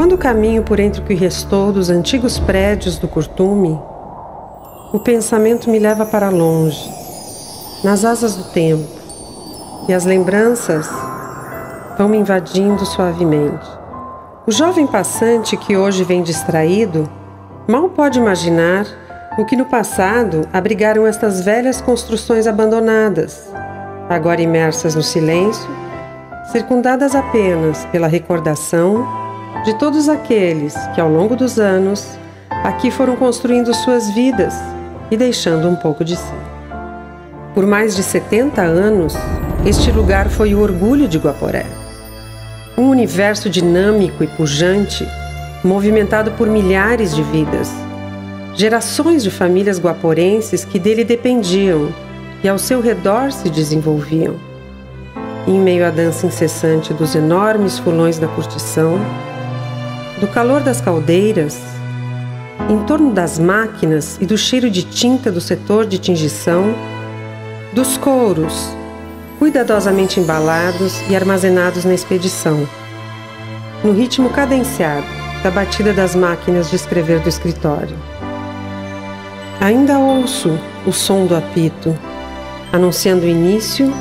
Quando caminho por entre o que restou dos antigos prédios do Curtume, o pensamento me leva para longe, nas asas do tempo, e as lembranças vão me invadindo suavemente. O jovem passante que hoje vem distraído mal pode imaginar o que no passado abrigaram estas velhas construções abandonadas, agora imersas no silêncio, circundadas apenas pela recordação de todos aqueles que ao longo dos anos aqui foram construindo suas vidas e deixando um pouco de si. Por mais de 70 anos, este lugar foi o orgulho de Guaporé. Um universo dinâmico e pujante, movimentado por milhares de vidas. Gerações de famílias guaporenses que dele dependiam e ao seu redor se desenvolviam. Em meio à dança incessante dos enormes fulões da curtição, do calor das caldeiras, em torno das máquinas e do cheiro de tinta do setor de tingição, dos couros, cuidadosamente embalados e armazenados na expedição, no ritmo cadenciado da batida das máquinas de escrever do escritório. Ainda ouço o som do apito, anunciando o início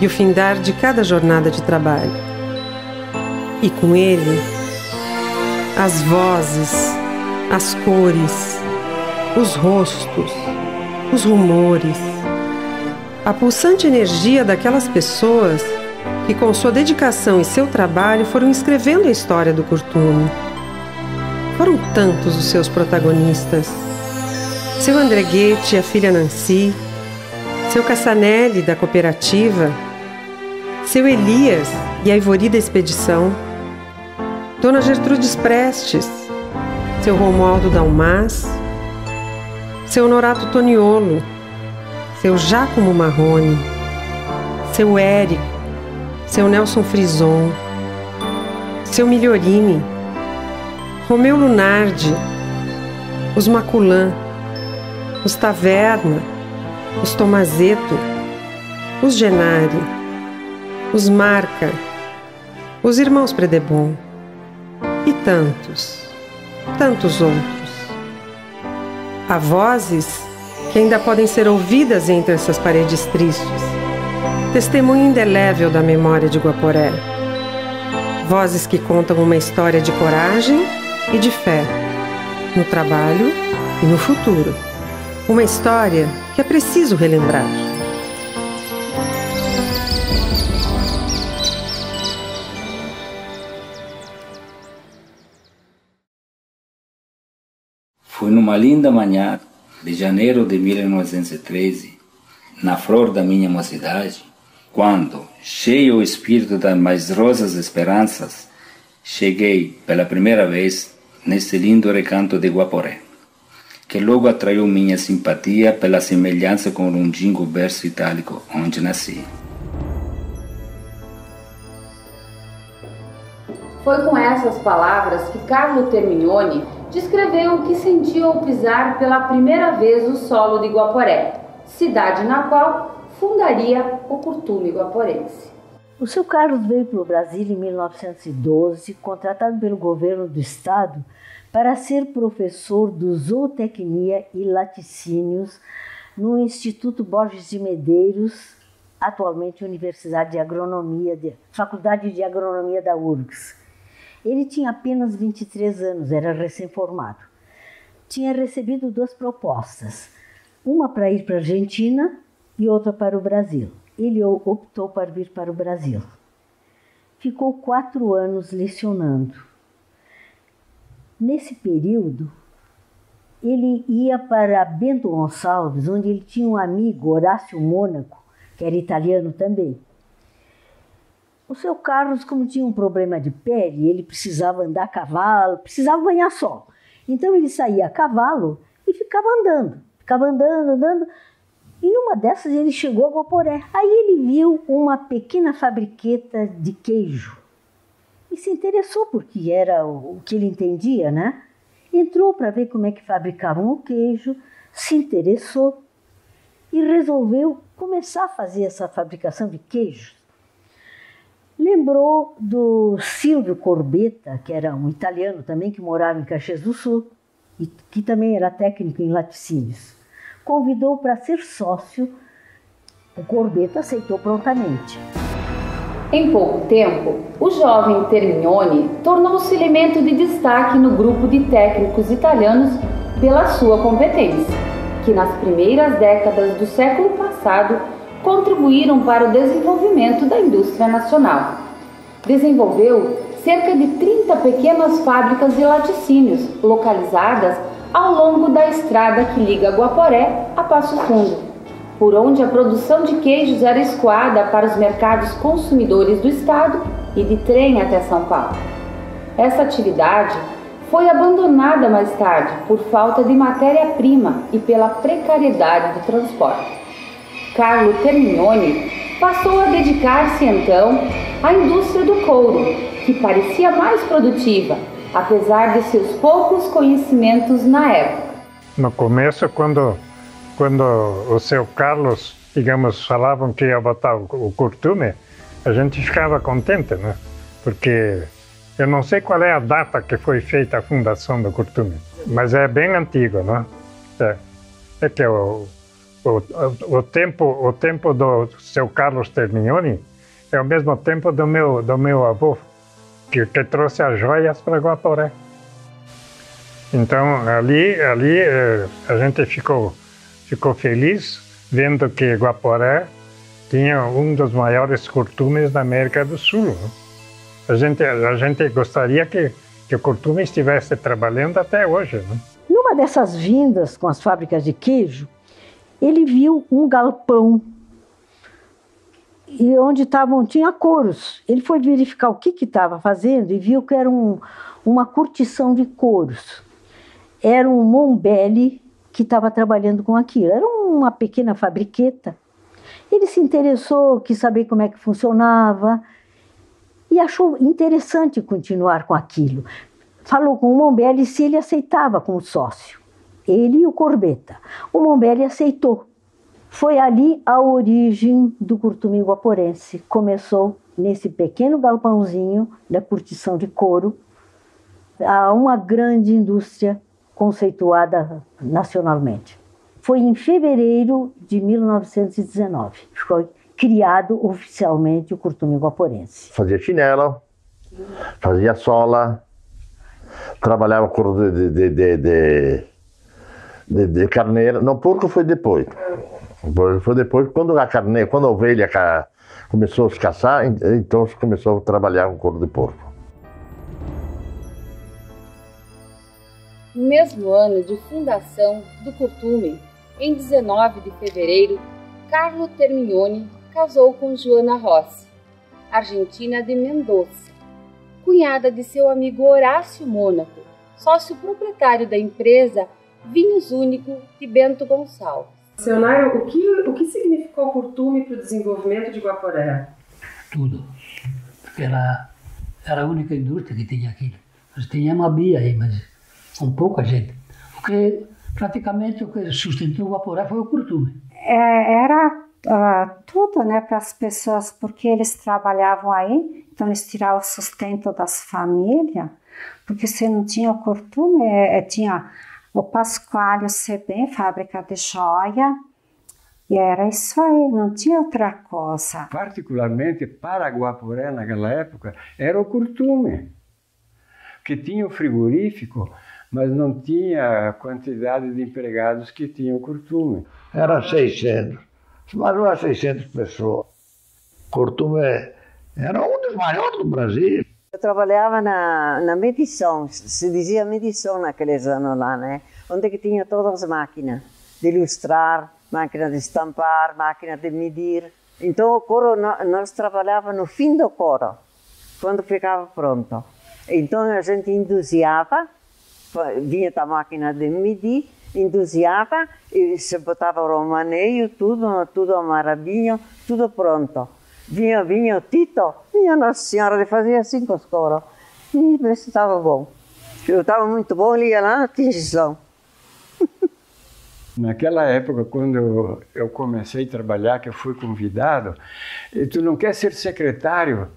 e o findar de cada jornada de trabalho. E com ele, as vozes, as cores, os rostos, os rumores, a pulsante energia daquelas pessoas que com sua dedicação e seu trabalho foram escrevendo a história do Curtume. Foram tantos os seus protagonistas. Seu Andreguete e a filha Nancy, seu Cassanelli da cooperativa, seu Elias e a Ivori da expedição, Dona Gertrudes Prestes, seu Romualdo Dalmas, seu Honorato Toniolo, seu Giacomo Marrone, seu Érico, seu Nelson Frison, seu Migliorini, Romeu Lunardi, os Maculan, os Taverna, os Tomazetto, os Genari, os Marca, os irmãos Predebon e tantos, tantos outros. Há vozes que ainda podem ser ouvidas entre essas paredes tristes, testemunho indelével da memória de Guaporé. Vozes que contam uma história de coragem e de fé, no trabalho e no futuro. Uma história que é preciso relembrar. Foi numa linda manhã de janeiro de 1913, na flor da minha mocidade, quando, cheio o espírito das mais rosas esperanças, cheguei pela primeira vez nesse lindo recanto de Guaporé, que logo atraiu minha simpatia pela semelhança com o longínquo berço itálico onde nasci. Foi com essas palavras que Carlo Termignoni descreveu o que sentiu ao pisar pela primeira vez o solo de Guaporé, cidade na qual fundaria o Curtume guaporense. O seu Carlos veio para o Brasil em 1912, contratado pelo governo do estado para ser professor de zootecnia e laticínios no Instituto Borges de Medeiros, atualmente Universidade de Agronomia, Faculdade de Agronomia da URGS. Ele tinha apenas 23 anos, era recém-formado. Tinha recebido 2 propostas, uma para ir para a Argentina e outra para o Brasil. Ele optou por vir para o Brasil. Ficou 4 anos lecionando. Nesse período, ele ia para Bento Gonçalves, onde ele tinha um amigo, Horácio Mônaco, que era italiano também. O seu Carlos, como tinha um problema de pele, ele precisava andar a cavalo, precisava banhar sol. Então ele saía a cavalo e ficava andando. E numa dessas ele chegou a Guaporé. Aí ele viu uma pequena fabriqueta de queijo e se interessou porque era o que ele entendia, né? Entrou para ver como é que fabricavam o queijo, se interessou e resolveu começar a fazer essa fabricação de queijos. Lembrou do Silvio Corbetta, que era um italiano também, que morava em Caxias do Sul, e que também era técnico em laticínios. Convidou para ser sócio. O Corbetta aceitou prontamente. Em pouco tempo, o jovem Termignoni tornou-se elemento de destaque no grupo de técnicos italianos pela sua competência, que nas primeiras décadas do século passado contribuíram para o desenvolvimento da indústria nacional. Desenvolveu cerca de 30 pequenas fábricas de laticínios, localizadas ao longo da estrada que liga Guaporé a Passo Fundo, por onde a produção de queijos era escoada para os mercados consumidores do estado e de trem até São Paulo. Essa atividade foi abandonada mais tarde por falta de matéria-prima e pela precariedade do transporte. Carlo Termignoni passou a dedicar-se então à indústria do couro, que parecia mais produtiva, apesar de seus poucos conhecimentos na época. No começo, quando o seu Carlos, digamos, falavam que ia botar o curtume, a gente ficava contente, né? Porque eu não sei qual é a data que foi feita a fundação do curtume, mas é bem antigo, né? É que o tempo do seu Carlos Termignoni é o mesmo tempo do meu avô, que trouxe as joias para Guaporé. Então, ali a gente ficou feliz vendo que Guaporé tinha um dos maiores curtumes da América do Sul. Né? A gente gostaria que o curtume estivesse trabalhando até hoje. Né? Numa dessas vindas com as fábricas de queijo, ele viu um galpão e onde tinha couros. Ele foi verificar o que estava fazendo e viu que era uma curtição de couros. Era um Mombelli que estava trabalhando com aquilo. Era uma pequena fabriqueta. Ele se interessou, quis saber como é que funcionava e achou interessante continuar com aquilo. Falou com o Mombelli se ele aceitava como sócio. Ele e o Corbetta. O Mombelli aceitou. Foi ali a origem do curtume guaporense. Começou nesse pequeno galpãozinho da curtição de couro, a uma grande indústria conceituada nacionalmente. Foi em fevereiro de 1919. Foi criado oficialmente o curtume guaporense. Fazia chinelo, fazia sola, trabalhava com de carneiro. Não, porco foi depois. Foi depois, quando a ovelha começou a se caçar, então começou a trabalhar com couro de porco. No mesmo ano de fundação do curtume, em 19 de fevereiro, Carlo Termignoni casou com Joana Rossi, argentina de Mendoza, cunhada de seu amigo Horácio Mônaco, sócio proprietário da empresa Vinhos Único de Bento Gonçalves. Seu o que significou o curtume para o desenvolvimento de Guaporé? Tudo, porque era a única indústria que tinha aquilo. Nós tínhamos a Bia aí, mas com pouca gente. Porque praticamente o que sustentou o Guaporé foi o curtume. Era tudo, né, para as pessoas, porque eles trabalhavam aí, então eles tiravam o sustento das famílias, porque se não tinha o curtume, tinha o Pascoal, o CB, fábrica de joia, e era isso aí, não tinha outra coisa. Particularmente para Guaporé, naquela época, era o curtume, que tinha o frigorífico, mas não tinha a quantidade de empregados que tinha o curtume. Era 600, mas não era 600 pessoas. Curtume era um dos maiores do Brasil. Eu trabalhava na medição, se dizia medição naqueles anos lá, né? Onde que tinha todas as máquinas de ilustrar, máquina de estampar, máquina de medir. Então o couro, nós trabalhávamos no fim do couro, quando ficava pronto. Então a gente induziava, vinha a máquina de medir, induziava e se botava o maneio, tudo amarradinho, tudo pronto. Vinha o Tito, Nossa Senhora, ele fazia assim com os couros. E vê se estava bom. Se estava muito bom, ele ia lá na tingição. Naquela época, quando eu comecei a trabalhar, que eu fui convidado, e tu não quer ser secretário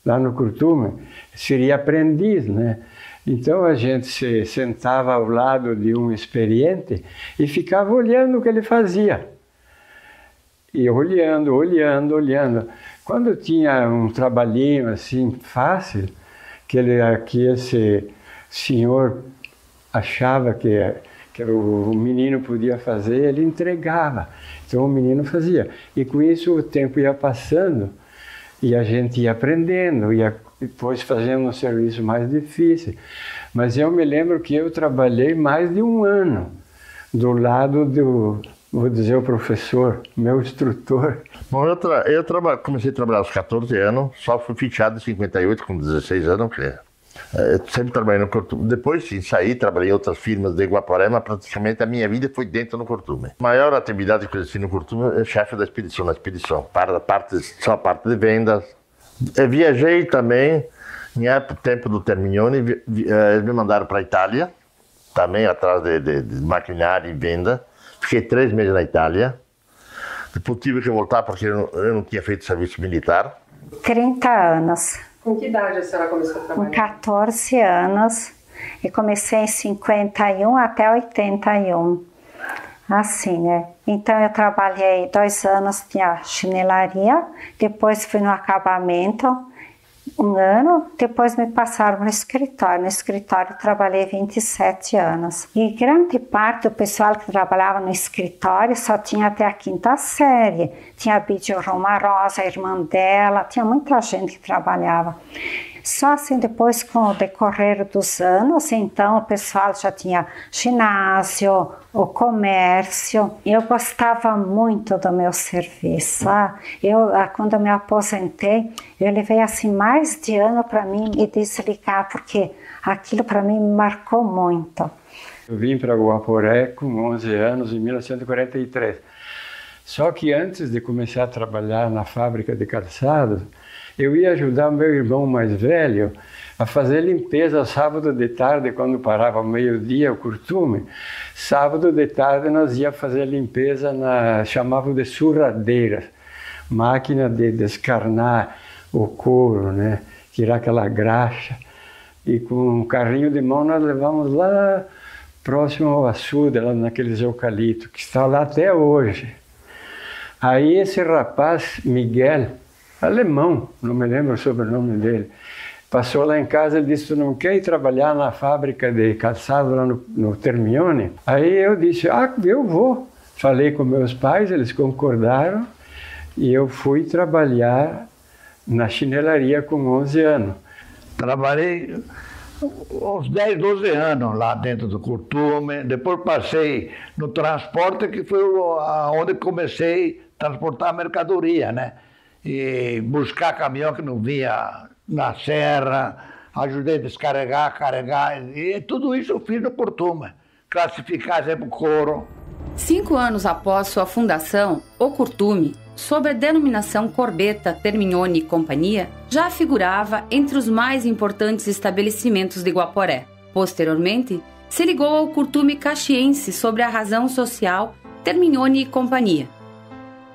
lá no Curtume, seria aprendiz, né? Então a gente se sentava ao lado de um experiente e ficava olhando o que ele fazia. E olhando, olhando, olhando. Quando tinha um trabalhinho assim fácil, que esse senhor achava que o menino podia fazer, ele entregava. Então o menino fazia. E com isso o tempo ia passando e a gente ia aprendendo, ia depois fazendo um serviço mais difícil. Mas eu me lembro que eu trabalhei mais de um ano do lado do, vou dizer, o professor, meu instrutor. Bom, eu comecei a trabalhar aos 14 anos, só fui fichado em 58, com 16 anos, eu sempre trabalhei no Curtume. Depois sim, saí, trabalhei em outras firmas de Guaporé, mas praticamente a minha vida foi dentro do Curtume. A maior atividade que eu exerci no Curtume é chefe da expedição, só a parte de vendas. Eu viajei também, em tempo do Termignoni, eles me mandaram para a Itália, também atrás de maquinário e venda. Fiquei 3 meses na Itália. Depois tive que voltar porque eu não tinha feito serviço militar. 30 anos. Com que idade a senhora começou a trabalhar? Com 14 anos. E comecei em 51 até 81. Assim, né? Então eu trabalhei 2 anos na chinelaria, depois fui no acabamento, 1 ano, depois me passaram no escritório. No escritório eu trabalhei 27 anos. E grande parte do pessoal que trabalhava no escritório só tinha até a 5ª série. Tinha a Bidio Romarosa, a irmã dela, tinha muita gente que trabalhava. Só assim, depois, com o decorrer dos anos, então o pessoal já tinha ginásio, o comércio. Eu gostava muito do meu serviço. Quando eu me aposentei, eu levei assim mais de ano para mim me desligar, porque aquilo para mim me marcou muito. Eu vim para Guaporé com 11 anos, em 1943. Só que antes de começar a trabalhar na fábrica de calçados, eu ia ajudar meu irmão mais velho a fazer limpeza sábado de tarde, quando parava ao meio-dia o Curtume. Sábado de tarde nós ia fazer limpeza chamavam de surradeiras, máquina de descarnar o couro, né? Tirar aquela graxa. E com um carrinho de mão nós levamos lá próximo ao açude, lá naqueles eucaliptos, que está lá até hoje. Aí esse rapaz, Miguel, alemão, não me lembro o sobrenome dele, passou lá em casa e disse: "Tu não quer ir trabalhar na fábrica de calçado lá no Termignoni?" Aí eu disse: "Ah, eu vou." Falei com meus pais, eles concordaram e eu fui trabalhar na chinelaria com 11 anos. Trabalhei uns 10, 12 anos lá dentro do Curtume, depois passei no transporte, que foi onde comecei a transportar mercadoria, né? E buscar caminhão que não vinha na serra, ajudei a descarregar, carregar, e tudo isso eu fiz no Curtume, classificar sempre o couro. 5 anos após sua fundação, o Curtume, sob a denominação Corbetta Termignoni e Companhia, já figurava entre os mais importantes estabelecimentos de Guaporé. Posteriormente, se ligou ao Curtume Caxiense sobre a razão social Termignoni e Companhia.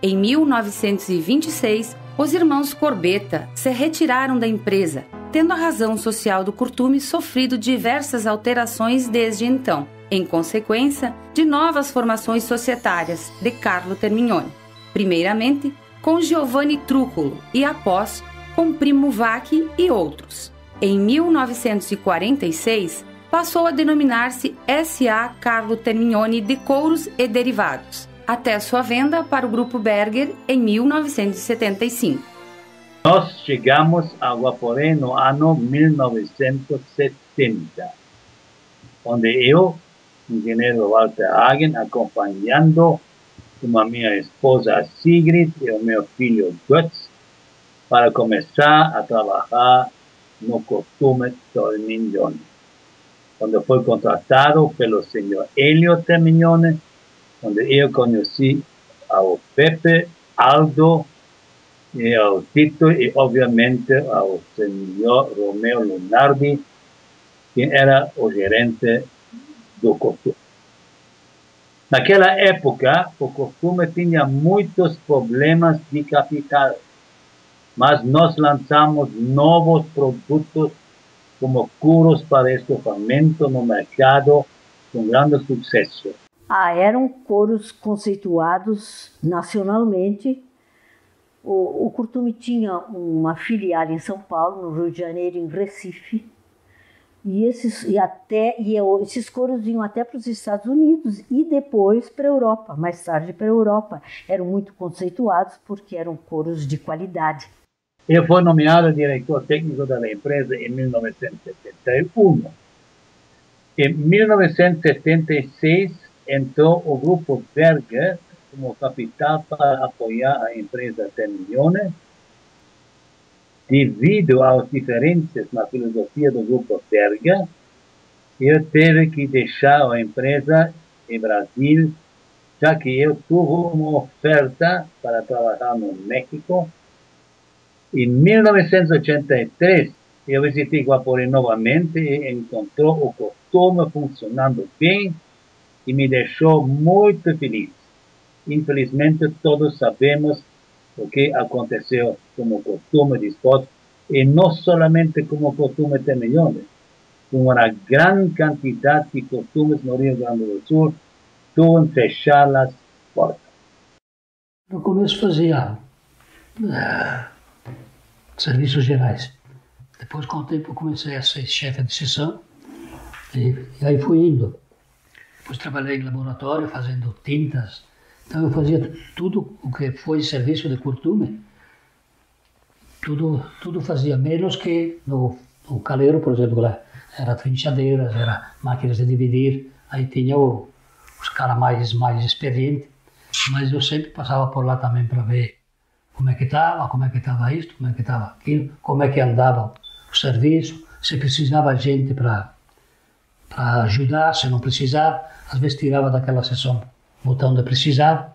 Em 1926, os irmãos Corbetta se retiraram da empresa, tendo a razão social do Curtume sofrido diversas alterações desde então, em consequência de novas formações societárias de Carlo Termignoni. Primeiramente, com Giovanni Trúculo e após, com Primo Vacchi e outros. Em 1946, passou a denominar-se S.A. Carlo Termignoni de Couros e Derivados, até sua venda para o Grupo Berger em 1975. Nós chegamos a Guaporé no ano 1970, onde eu, engenheiro Walter Hagen, acompanhando a minha esposa Sigrid e o meu filho Götz, para começar a trabalhar no Curtume Termignoni, onde foi contratado pelo senhor Elio Termignoni, onde eu conheci ao Pepe, Aldo, e ao Tito e, obviamente, ao senhor Romeo Lunardi, que era o gerente do Curtume. Naquela época, o Curtume tinha muitos problemas de capital. mas nós lançamos novos produtos como curos para estofamento no mercado com grande sucesso. Eram couros conceituados nacionalmente. O Curtume tinha uma filial em São Paulo, no Rio de Janeiro, em Recife. E esses couros iam até para os Estados Unidos e depois para a Europa, mais tarde para a Europa. Eram muito conceituados porque eram couros de qualidade. Eu fui nomeado diretor técnico da empresa em 1971. Em 1976, entrou o Grupo Berger como capital para apoiar a empresa Termignone. Devido às diferenças na filosofia do Grupo Berger, eu tive que deixar a empresa em Brasil, já que eu tive uma oferta para trabalhar no México. Em 1983, eu visitei Guaporé novamente e encontrou o Curtume funcionando bem e me deixou muito feliz. Infelizmente, todos sabemos o que aconteceu com o Curtume de Espot, e não somente com o Curtume Termignone, com uma grande quantidade de curtumes no Rio Grande do Sul, tudo fechar as portas. No começo fazia serviços gerais. Depois, com o tempo, comecei a ser chefe de seção e aí fui indo. Depois trabalhei em laboratório fazendo tintas. Então eu fazia tudo o que foi serviço de curtume. Tudo fazia, menos que no caleiro, por exemplo, lá era trinchadeiras, era máquinas de dividir. Aí tinha os caras mais experientes. Mas eu sempre passava por lá também para ver como é que estava isto, como é que estava aquilo, como é que andava o serviço, se precisava gente para ajudar, se não precisava. Às vezes tirava daquela sessão o botão de precisar.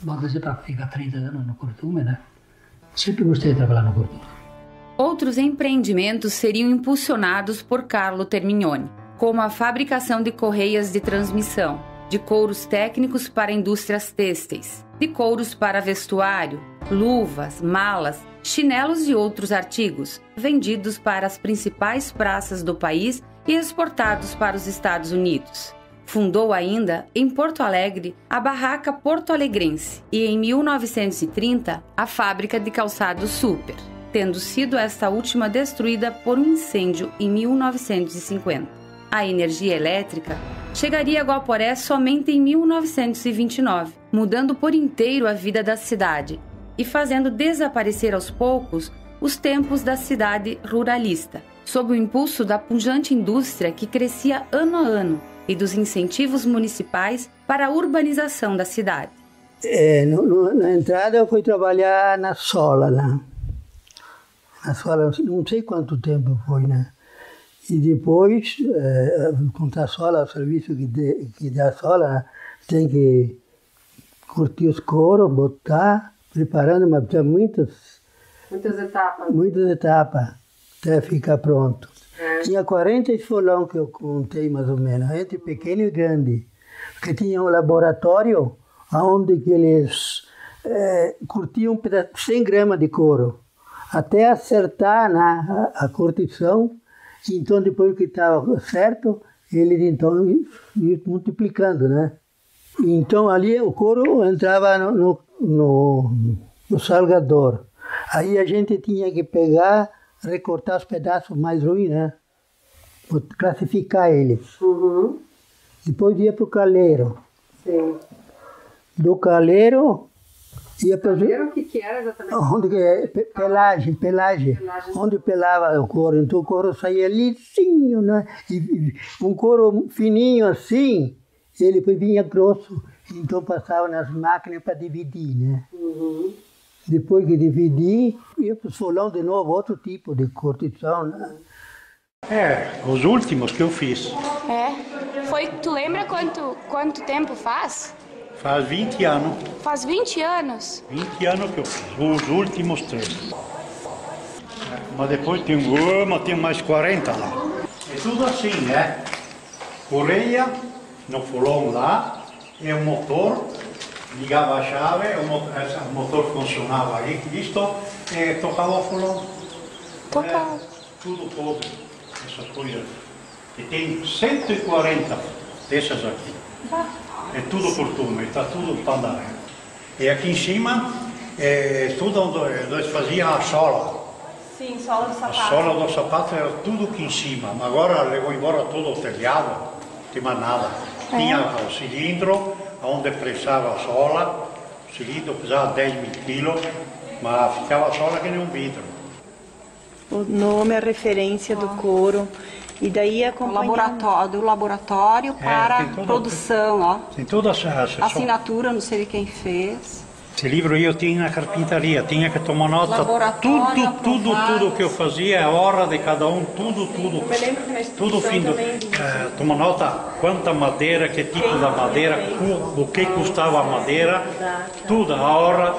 Mas dizer, para ficar 30 anos no Curtume, né? Sempre gostei de trabalhar no Curtume. Outros empreendimentos seriam impulsionados por Carlo Termignone, como a fabricação de correias de transmissão, de couros técnicos para indústrias têxteis, de couros para vestuário, luvas, malas, chinelos e outros artigos, vendidos para as principais praças do país e exportados para os Estados Unidos. Fundou ainda, em Porto Alegre, a Barraca Porto Alegrense e, em 1930, a fábrica de calçados Super, tendo sido esta última destruída por um incêndio em 1950. A energia elétrica chegaria a Guaporé somente em 1929, mudando por inteiro a vida da cidade e fazendo desaparecer aos poucos os tempos da cidade ruralista, sob o impulso da pujante indústria que crescia ano a ano e dos incentivos municipais para a urbanização da cidade. Na entrada eu fui trabalhar na Sola, lá. Na Sola, não sei quanto tempo foi, né? E depois, com a Sola, o serviço que dá a Sola, tem que curtir os couros, botar, preparando, mas tinha muitas etapas. Muitas etapas até ficar pronto. Tinha 40 esfolão que eu contei mais ou menos, entre pequeno e grande. Porque tinha um laboratório onde que eles curtiam 100 gramas de couro, até acertar a curtição. Então, depois que estava certo, eles então iam multiplicando, né? Então, ali o couro entrava no salgador. Aí a gente tinha que pegar, recortar os pedaços mais ruins, né? Classificar eles. Uhum. Depois ia para o caleiro. Sim. Do caleiro ia para o que era exatamente? Onde pelagem. Onde pelava o couro. Então o couro saía lisinho, né? E um couro fininho assim, ele vinha grosso. Então passava nas máquinas para dividir, né? Uhum. Depois que dividi, ia para o solão de novo, outro tipo de curtição, né? Os últimos que eu fiz. Tu lembra quanto tempo faz? Faz 20 anos. Faz 20 anos? 20 anos que eu fiz, os últimos 3. Mas depois tem mais 40 lá. É tudo assim, né? Correia, no fulão lá, é o motor, ligava a chave, o motor funcionava aí, isto tocava o fulão. Tocava. Tudo podre, essas coisas. E tem 140 dessas aqui. É tudo curtume, está tudo pandaré. E aqui em cima, tudo onde nós fazíamos a sola. Sim, sola do sapato. A sola do sapato era tudo aqui em cima. Mas agora levou embora todo o telhado, não tinha mais nada. Tinha o cilindro, onde pressava a sola. O cilindro pesava 10.000 quilos, mas ficava a sola que nem um vidro. O nome, a referência do couro. E daí do laboratório para a produção, ó. Tem toda essa assinatura, não sei de quem fez. Esse livro aí eu tinha na carpintaria, tinha que tomar nota. Tudo que eu fazia, a hora de cada um, tudo. Tudo fim tomar nota, quanta madeira, que tipo da madeira, o que custava a madeira, tudo, a hora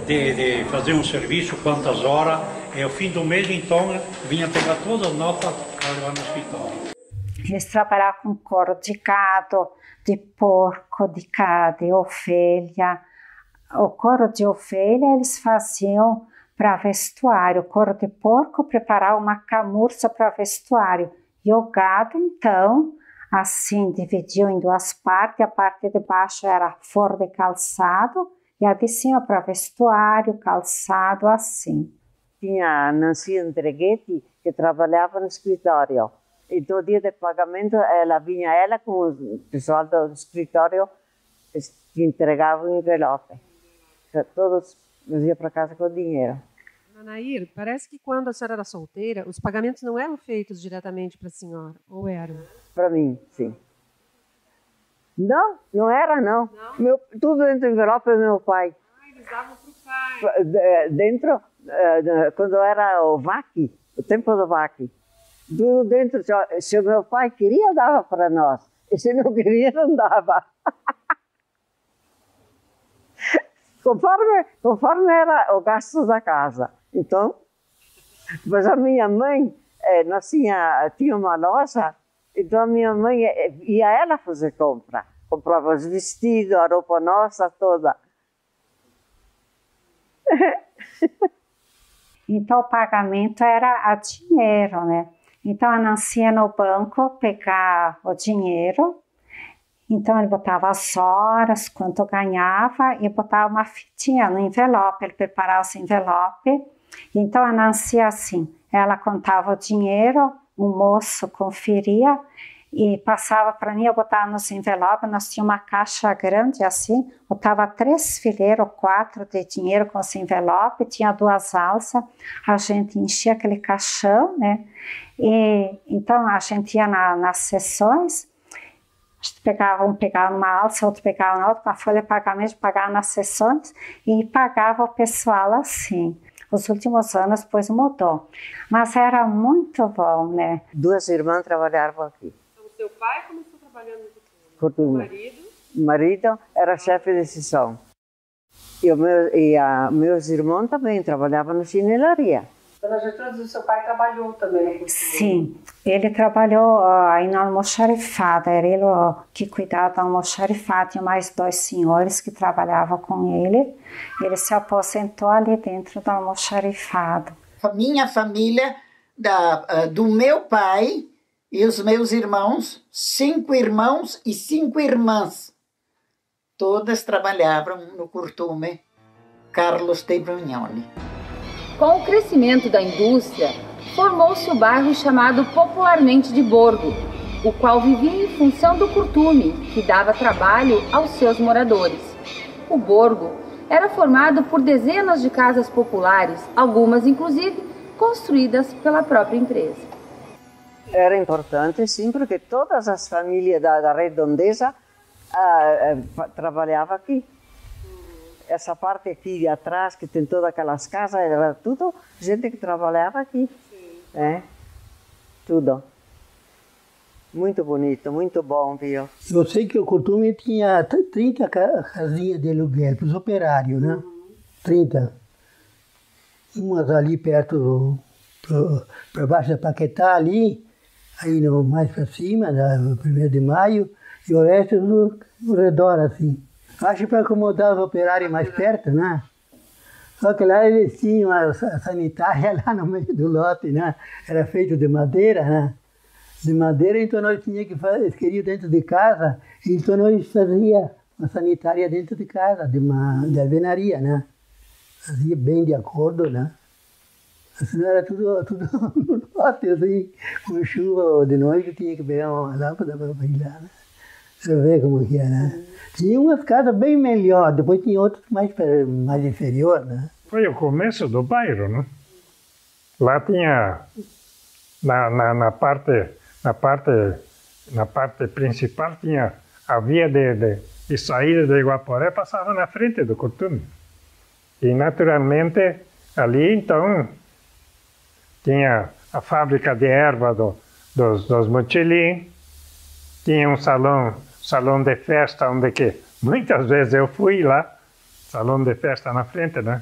de fazer um serviço, quantas horas. E ao fim do mês, então, vinha pegar todas as notas para levar no escritório. Eles trabalhavam com couro de gado, de porco, de ovelha. O couro de ovelha eles faziam para vestuário, o couro de porco preparavam uma camurça para vestuário. E o gado, então, assim, dividiam em duas partes, a parte de baixo era forro de calçado e a de cima para vestuário, calçado, assim. Tinha a Nancy Andreghetti, que trabalhava no escritório. E no dia de pagamento, ela com o pessoal do escritório, que entregava o envelope. Todos iam para casa com o dinheiro. Nair, parece que quando a senhora era solteira, os pagamentos não eram feitos diretamente para a senhora, ou eram? Para mim, sim. Não era, não. Tudo dentro do envelope é meu pai. Eles davam para o pai. Dentro, quando era o VAC, o tempo do VAC, tudo dentro, se o meu pai queria, dava para nós. E se não queria, não dava. Conforme era o gasto da casa. Então, mas a minha mãe, nós tinha uma loja, então a minha mãe ia ela fazer compra. Comprava os vestidos, a roupa nossa toda. Então o pagamento era a dinheiro, né? Então a Nancy ia no banco pegar o dinheiro. Então ele botava as horas, quanto ganhava e botava uma fitinha no envelope, ele preparava esse envelope. Então a Nancy assim, ela contava o dinheiro, o moço conferia e passava para mim, eu botava nos envelopes, nós tínhamos uma caixa grande assim, botava 3 fileiros, 4 de dinheiro com esse envelope, tinha 2 alças, a gente enchia aquele caixão, né? E então a gente ia nas sessões, a gente pegava uma alça, outro pegava na outra, com a folha de pagamento, pagava nas sessões e pagava o pessoal assim. Os últimos anos, depois mudou. Mas era muito bom, né? 2 irmãs trabalhavam aqui. Então, o seu pai começou trabalhando no Curtume. O marido era chefe de sessão. Meus irmãos também trabalhavam na chinelaria. Dona Gertrudes, o seu pai trabalhou também no Curtume? Sim, ele trabalhou aí no almoxarifado, era ele que cuidava do almoxarifado, tinha mais 2 senhores que trabalhavam com ele, ele se aposentou ali dentro do almoxarifado. A minha família, do meu pai e os meus irmãos, 5 irmãos e 5 irmãs, todas trabalhavam no Curtume Carlos de Brugnoli. Com o crescimento da indústria, formou-se o bairro chamado popularmente de Borgo, o qual vivia em função do curtume, que dava trabalho aos seus moradores. O Borgo era formado por dezenas de casas populares, algumas inclusive construídas pela própria empresa. Era importante, sim, porque todas as famílias da redondeza trabalhavam aqui. Essa parte aqui de atrás, que tem todas aquelas casas, era tudo gente que trabalhava aqui. Sim. Tudo. Muito bonito, muito bom, viu? Eu sei que o Curtume tinha 30 casinhas de aluguel para os operários, né? 30. Umas ali perto, para baixo da Paquetá, ali, aí mais para cima, no 1º de maio, e o resto no redor, assim. Acho para acomodar os operários mais perto, né? Só que lá eles tinham a sanitária lá no meio do lote, né? Era feito de madeira, né? De madeira, então nós tínhamos que fazer, eles queriam dentro de casa, então nós fazia uma sanitária dentro de casa, de alvenaria, né? Fazia bem de acordo, né? Senão era tudo no lote, assim, com chuva ou de noite, tinha que pegar uma lâmpada para brilhar, né? Você vê como que é, né? Tinha umas casas bem melhores, depois tinha outras mais inferior, né? Foi o começo do bairro, né? Lá tinha, na parte principal, tinha a via de saída de Iguaporé, passava na frente do Curtume. E, naturalmente, ali, então, tinha a fábrica de erva dos Mochilim, tinha um salão de festa, onde que muitas vezes eu fui lá, salão de festa na frente, né?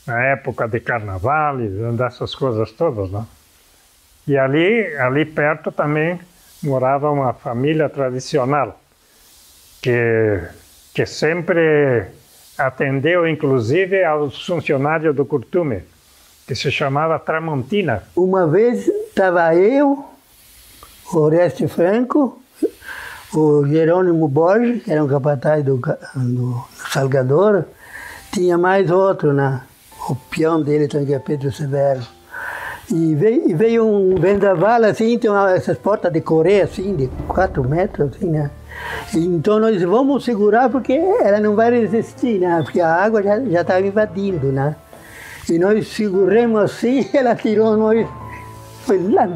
Na época de carnaval e dessas coisas todas, né? E ali perto também morava uma família tradicional, que sempre atendeu, inclusive, aos funcionários do Curtume, que se chamava Tramontina. Uma vez estava eu, o Oreste Franco, o Jerônimo Borges, que era um capataz do Salgador, tinha mais outro, né? O peão dele também, que é Pedro Severo. E veio um vendaval assim, tem essas portas de correia assim, de 4 metros, assim, né? Então nós vamos segurar porque ela não vai resistir, né? Porque a água já estava invadindo, né? E nós seguramos assim, ela tirou nós, foi lá.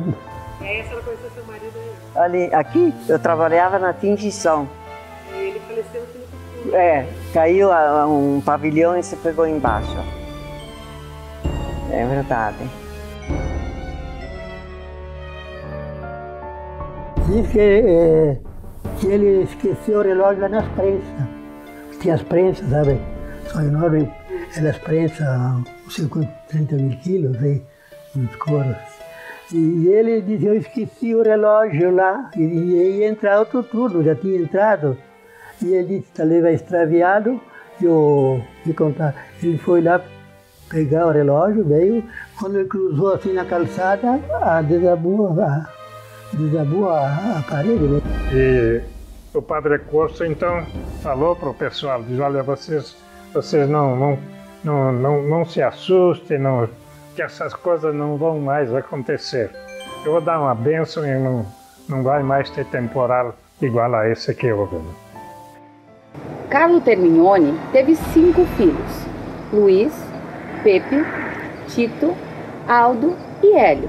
E aí a senhora conheceu seu marido aí? Ali, aqui, eu trabalhava na tingição. E ele faleceu aqui no Curtume? Caiu um pavilhão e se pegou embaixo. É verdade. Diz que ele esqueceu o relógio lá nas prensas. Tinha as prensas, sabe? São enormes, elas prensas, não sei quanto, 30 mil quilos, aí, nos coros. E ele disse, eu esqueci o relógio lá, e ia entrar outro turno, já tinha entrado. E ele disse, talvez vai extraviado, eu vou contar. Ele foi lá pegar o relógio, veio, quando ele cruzou assim na calçada, desabou a parede, né? E o Padre Corso, então, falou para o pessoal, diz, olha, vocês não se assustem, que essas coisas não vão mais acontecer. Eu vou dar uma bênção e não vai mais ter temporal igual a esse que houve. Carlo Termignoni teve 5 filhos, Luiz, Pepe, Tito, Aldo e Hélio.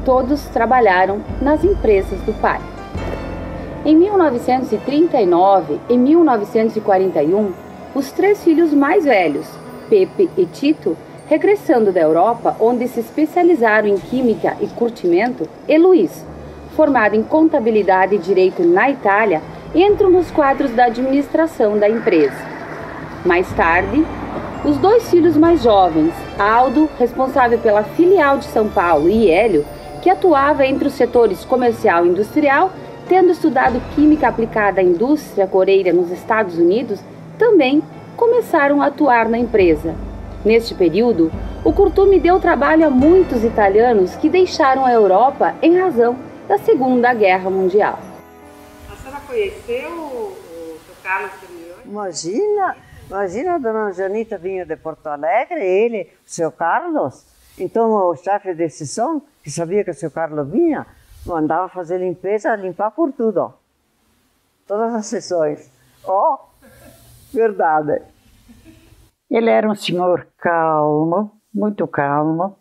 Todos trabalharam nas empresas do pai. Em 1939 e 1941, os 3 filhos mais velhos, Pepe e Tito, regressando da Europa, onde se especializaram em química e curtimento, e Luiz, formado em contabilidade e direito na Itália, entram nos quadros da administração da empresa. Mais tarde, os 2 filhos mais jovens, Aldo, responsável pela filial de São Paulo, e Hélio, que atuava entre os setores comercial e industrial, tendo estudado química aplicada à indústria coreira nos Estados Unidos, também começaram a atuar na empresa. Neste período, o Curtume deu trabalho a muitos italianos que deixaram a Europa em razão da Segunda Guerra Mundial. A senhora conheceu o seu Carlos Termignoni? Imagina a dona Janita vinha de Porto Alegre, ele, o seu Carlos. Então o chefe de sessão, que sabia que o seu Carlos vinha, mandava fazer limpeza, limpar por tudo, ó. Todas as sessões. Ó, verdade. Ele era um senhor calmo, muito calmo,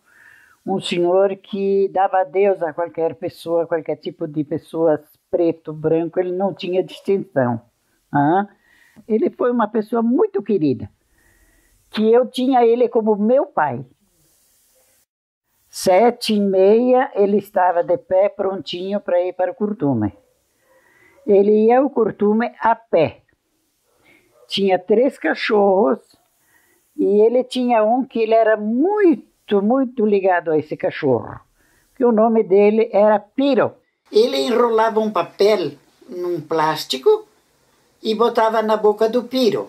um senhor que dava adeus a qualquer pessoa, qualquer tipo de pessoa, preto, branco, ele não tinha distinção. Ele foi uma pessoa muito querida, que eu tinha ele como meu pai. 7h30 ele estava de pé, prontinho para ir para o Curtume. Ele ia ao Curtume a pé. Tinha 3 cachorros e ele tinha um que ele era muito, muito ligado a esse cachorro, que o nome dele era Piro. Ele enrolava um papel num plástico e botava na boca do Piro.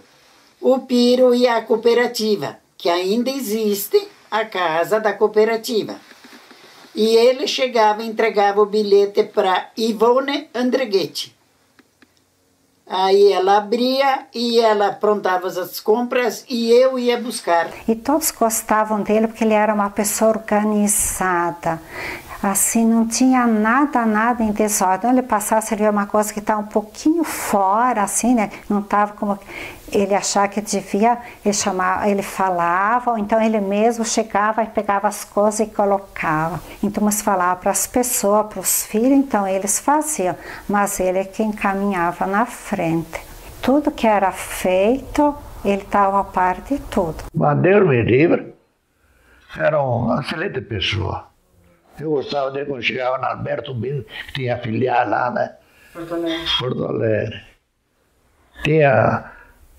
o Piro ia à cooperativa, que ainda existe a casa da cooperativa. E ele chegava e entregava o bilhete para Ivone Andreghetti. Aí ela abria e ela aprontava as compras e eu ia buscar. E todos gostavam dele porque ele era uma pessoa organizada. Assim, não tinha nada em desordem. Ele passasse, ele via uma coisa que estava um pouquinho fora, assim, né? Não estava como ele achava que devia, ele falava, ou então ele mesmo chegava e pegava as coisas e colocava. Então, mas falava para as pessoas, para os filhos, então eles faziam, mas ele é quem caminhava na frente. Tudo que era feito, ele estava a par de tudo. Mas Deus me livre, era uma excelente pessoa. Eu gostava dele quando chegava na Alberto Bino, que tinha filial lá, né? Porto Alegre. Tinha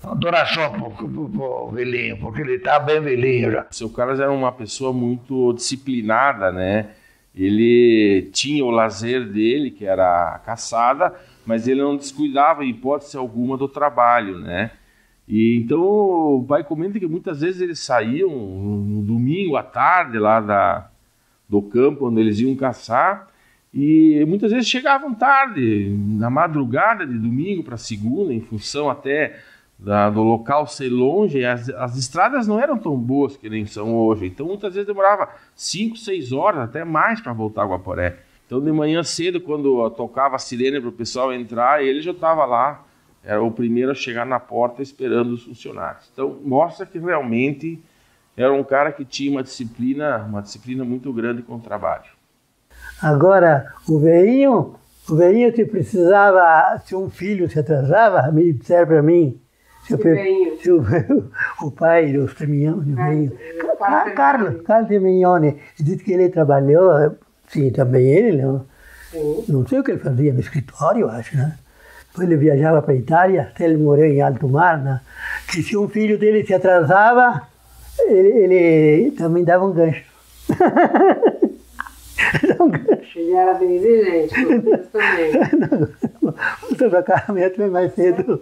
adoração pro velhinho, porque ele estava bem velhinho já. O seu Carlos era uma pessoa muito disciplinada, né? Ele tinha o lazer dele, que era a caçada, mas ele não descuidava, em hipótese alguma, do trabalho, né? E então o pai comenta que muitas vezes eles saíam no domingo à tarde lá do campo onde eles iam caçar e muitas vezes chegavam tarde, na madrugada de domingo para segunda, em função até do local ser longe. As estradas não eram tão boas que nem são hoje, então muitas vezes demorava 5, 6 horas, até mais para voltar a Guaporé. Então de manhã cedo, quando tocava a sirene para o pessoal entrar, ele já estava lá, era o primeiro a chegar na porta esperando os funcionários. Então mostra que realmente era um cara que tinha uma disciplina muito grande com o trabalho. Agora, o velhinho que precisava, se um filho se atrasava, me disseram para mim, o pai do Termignone, Carlos Termignone, disse que ele trabalhou, sim, também ele, não sei o que ele fazia no escritório, acho, né? Depois ele viajava para a Itália, até ele morreu em alto mar, né? Que se um filho dele se atrasava, ele também dava um gancho. Ele era bem exigente, também. O trabalhamento foi mais cedo.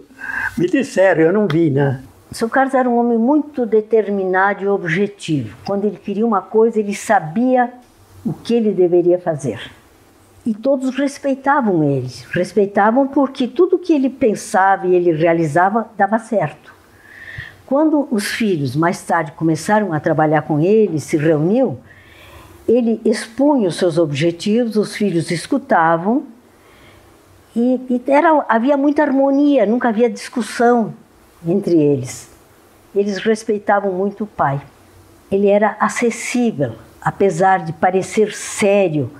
Me disseram, eu não vi, né? O seu Carlos era um homem muito determinado e objetivo. Quando ele queria uma coisa, ele sabia o que ele deveria fazer. E todos respeitavam ele. Respeitavam porque tudo que ele pensava e ele realizava dava certo. Quando os filhos, mais tarde, começaram a trabalhar com ele, se reuniu, ele expunha os seus objetivos, os filhos escutavam e havia muita harmonia, nunca havia discussão entre eles. Eles respeitavam muito o pai. Ele era acessível, apesar de parecer sério,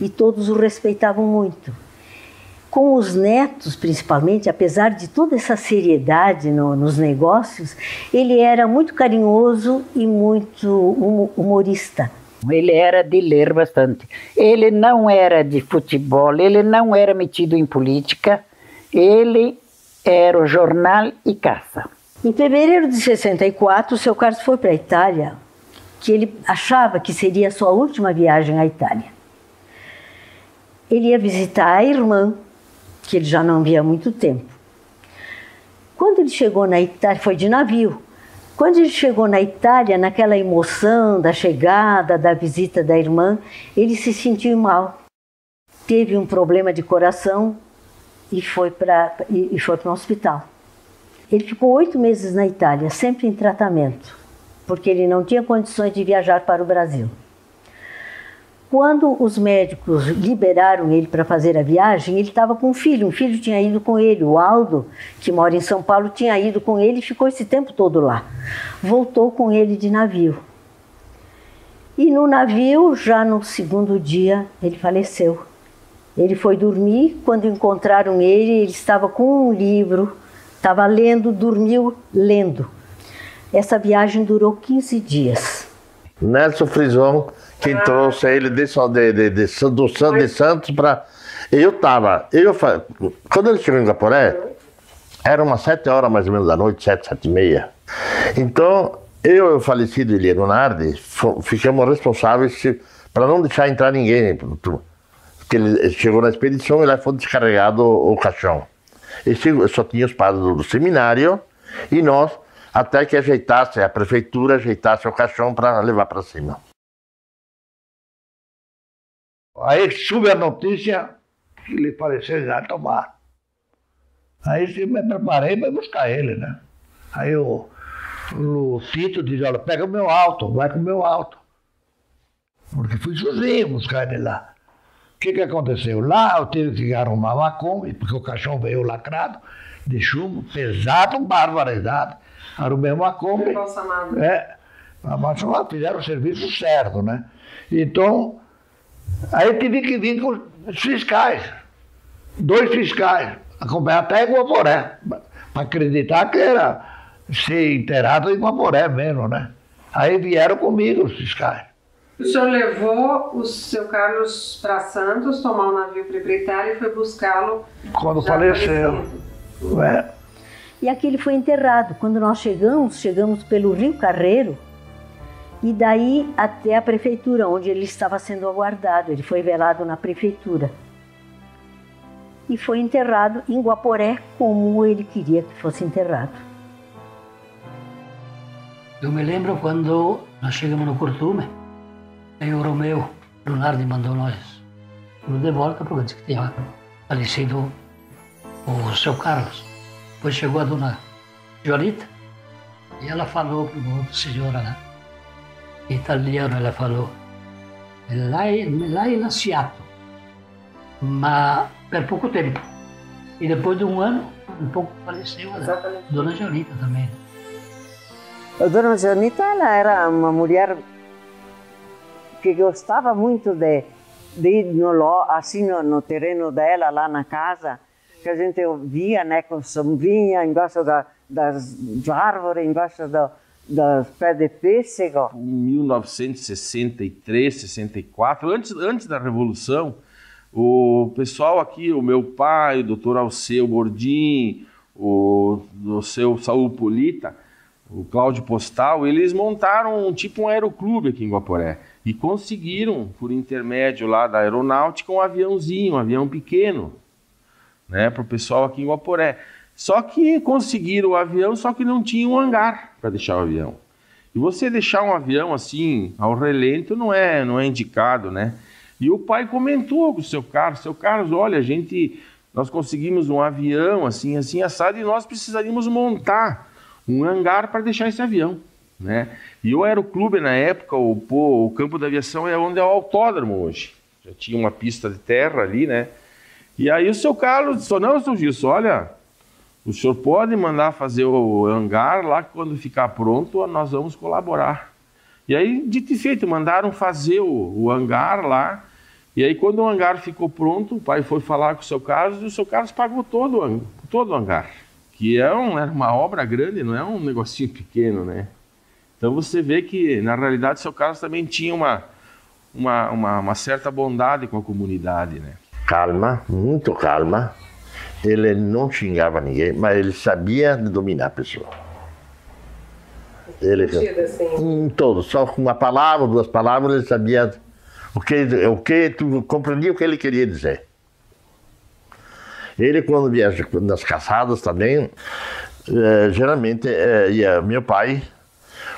e todos o respeitavam muito. Com os netos, principalmente, apesar de toda essa seriedade nos negócios, ele era muito carinhoso e muito humorista. Ele era de ler bastante. Ele não era de futebol, ele não era metido em política, ele era o jornal e caça. Em fevereiro de 64, o seu Carlos foi para a Itália, que ele achava que seria a sua última viagem à Itália. Ele ia visitar a irmã, que ele já não via há muito tempo. Quando ele chegou na Itália, foi de navio. Quando ele chegou na Itália, naquela emoção da chegada, da visita da irmã, ele se sentiu mal. Teve um problema de coração e foi para um hospital. Ele ficou 8 meses na Itália, sempre em tratamento, porque ele não tinha condições de viajar para o Brasil. Quando os médicos liberaram ele para fazer a viagem, ele estava com um filho tinha ido com ele, o Aldo, que mora em São Paulo, tinha ido com ele e ficou esse tempo todo lá. Voltou com ele de navio. E no navio, já no segundo dia, ele faleceu. Ele foi dormir, quando encontraram ele estava com um livro, estava lendo, dormiu lendo. Essa viagem durou 15 dias. Nelson Frison, quem trouxe ele de Santos para... Quando ele chegou em Guaporé, era umas 7 horas mais ou menos da noite, 7h30. Então, eu e o falecido Eliano Nardi ficamos responsáveis para não deixar entrar ninguém. Porque ele chegou na expedição e lá foi descarregado o caixão. E só tinha os padres do seminário e nós até que ajeitasse, a prefeitura ajeitasse o caixão para levar para cima. Aí soube a notícia que ele faleceu em alto mar. Aí eu me preparei para buscar ele, né? Aí o Tito disse, olha, pega o meu auto, vai com o meu auto. Porque fui sozinho buscar ele lá. O que aconteceu? Lá eu tive que arrumar uma Kombi, porque o caixão veio lacrado, de chumbo, pesado, barbaridade. Arrumei uma Kombi. Mas fizeram o serviço certo, né? Então, aí tive que vir com os fiscais. 2 fiscais, acompanhar até Guaporé, para acreditar que era ser enterrado em Guaporé mesmo, né? Aí vieram comigo os fiscais. O senhor levou o seu Carlos para Santos, tomar um navio proprietário e foi buscá-lo quando faleceu. E aqui ele foi enterrado. Quando nós chegamos pelo Rio Carreiro e daí até a prefeitura, onde ele estava sendo aguardado. Ele foi velado na prefeitura. E foi enterrado em Guaporé, como ele queria que fosse enterrado. Eu me lembro quando nós chegamos no Curtume, aí o Romeu Lunardi mandou nós de volta, porque disse que tinha falecido o seu Carlos. Depois chegou a dona Joanita e ela falou para uma outra senhora, né? Italiano, ela falou, lei lasciato, mas per pouco tempo. E depois de um ano, um pouco faleceu a dona Joanita também. A dona Joanita, ela era uma mulher que gostava muito de ir assim no terreno dela, lá na casa, que a gente via, né, com sombrinha embaixo das árvores, embaixo dos pés de pêssego. Em 1963, 64, antes da Revolução, o pessoal aqui, o meu pai, o doutor Alceu Bordim, o seu Saúl Polita, o Cláudio Postal, eles montaram um aeroclube aqui em Guaporé e conseguiram, por intermédio lá da aeronáutica, um aviãozinho, um avião pequeno, né, para o pessoal aqui em Guaporé. Só que conseguiram o avião, só que não tinha um hangar para deixar o avião. E você deixar um avião assim, ao relento, não é indicado, né? E o pai comentou com o seu Carlos, olha, nós conseguimos um avião assim assado e nós precisaríamos montar um hangar para deixar esse avião, né? E o aeroclube na época, o campo da aviação é onde é o autódromo hoje. Já tinha uma pista de terra ali, né? E aí o seu Carlos disse, não, seu Gilson, olha, o senhor pode mandar fazer o hangar lá, que quando ficar pronto nós vamos colaborar. E aí, dito e feito, mandaram fazer o hangar lá. E aí, quando o hangar ficou pronto, o pai foi falar com o seu Carlos e o seu Carlos pagou todo o hangar. Que era uma obra grande, não é um negocinho pequeno, né? Então você vê que, na realidade, o seu Carlos também tinha uma certa bondade com a comunidade, né? Calma, muito calma. Ele não xingava ninguém, mas ele sabia dominar a pessoa. Ele, em todo, só com uma palavra, 2 palavras, ele sabia tu compreendia o que ele queria dizer. Ele, quando viaja nas caçadas também, geralmente ia meu pai,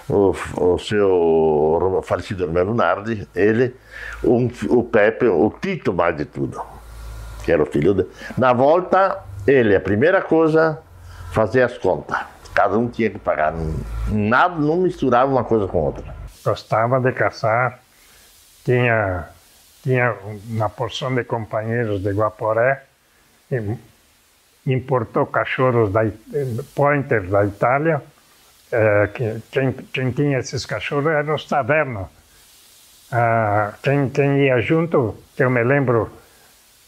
o seu falecido irmão Lunardi, ele, o Pepe, o Tito mais de tudo, que era o filho dele. Na volta, ele, a primeira coisa, fazia as contas. Cada um tinha que pagar. Nada, não misturava uma coisa com outra. Gostava de caçar. Tinha uma porção de companheiros de Guaporé. Importou cachorros pointers da Itália. Quem tinha esses cachorros eram os tavernos. Quem ia junto, que eu me lembro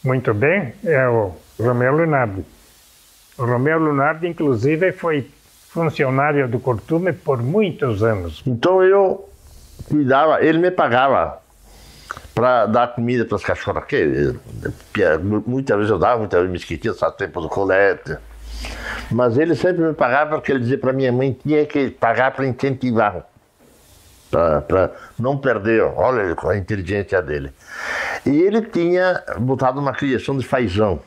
muito bem, é o Romeu Lunardi. O Romeu Lunardi, inclusive, foi funcionário do Curtume por muitos anos. Então eu cuidava, ele me pagava para dar comida para as cachorras. Muitas vezes eu dava, muitas vezes me esquecia, só tempo do colete. Mas ele sempre me pagava porque ele dizia para minha mãe que tinha que pagar para incentivar, para não perder, olha a inteligência dele. E ele tinha botado uma criação de fazão.